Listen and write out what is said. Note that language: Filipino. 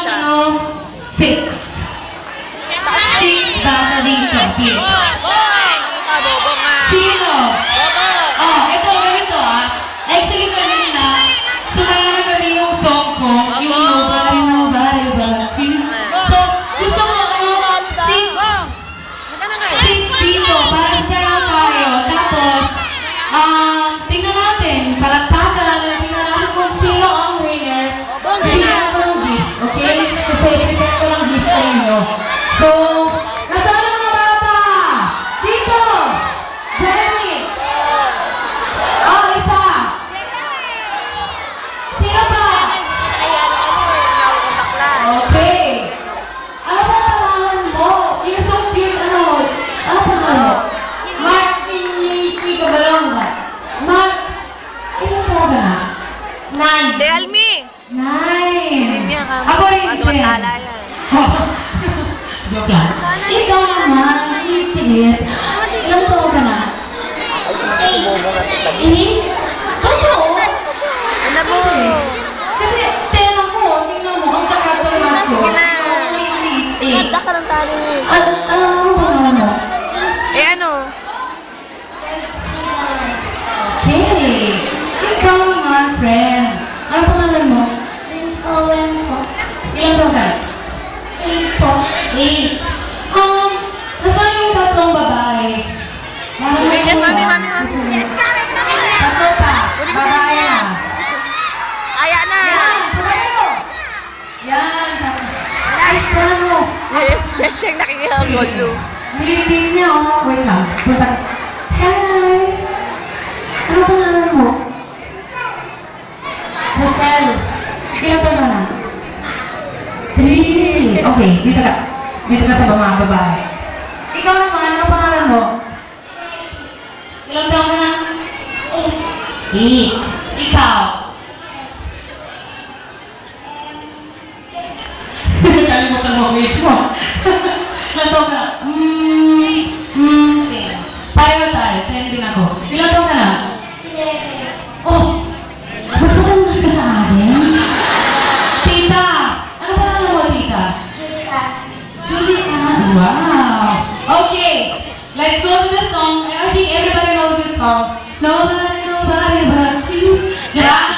siya. Six. Six baka dito. Please. Bobo nga. Sino? Bobo. Oh, ito, ganito ah. Actually, kanina, sumaya na kami yung song ko, yung Nobody, Nobody But You. So, gusto mo, six dito, para sayaw tayo. Tapos, tingnan natin, palakpakan, tingnan natin kung sino ang winner. Sino ang gift, okay? Kasi, ibigay ko lang gift sa inyo. So, nasaan ang mga bata? Dito! Jeremy! Oh, isa! Sino pa? Okay. Ano ba pangalan mo? You're so cute, ano? Ano pangalan mo? Mark Inisi Cabalonga. Mark, ilan ka ba na? 9. Tell me. 9. Ako rin 10. Joke lang. Ikaw naman, itigit. Ilan taon ka na? Ay, sumubo nga ito. Totoo? Ano mo? Kasi, tenang mo, tingnan mo, ang kakatulan ko. Sige na. Ganda ka ng tali. Ano? Eh ano? Okay. Ikaw naman, friend. Ano pangalan mo? Owen po. Ilan ba ka? 8 po. 8. Nasaan yung tatlong babae? Sige, yes, mami. Tatlo pa. Babae na. Aya na. Yan, sabay mo. Yan. Ay, ano? Yes, siya nakikigulo. Nililig niya, oh. Wait lang. Punta. Hi! Ano pangalan mo? Rosel. Ilan pa na? 3. Okay, dito ka. Dito ka sa mga babae. Ikaw naman, ano pangalan mo? Ilan taon ka na? 8. Ikaw? Kalimutan mo, wait mo. Ilan taon ka na? 10. Pareho tayo, 10 din ako. Ilan taon ka na? 11. Oh! Mas matanda ka sa akin? Tita! Ano pangalan mo, tita? Julia. Wow! Okay, let's go to the song. I think everybody knows this song. Nobody but you. Yeah.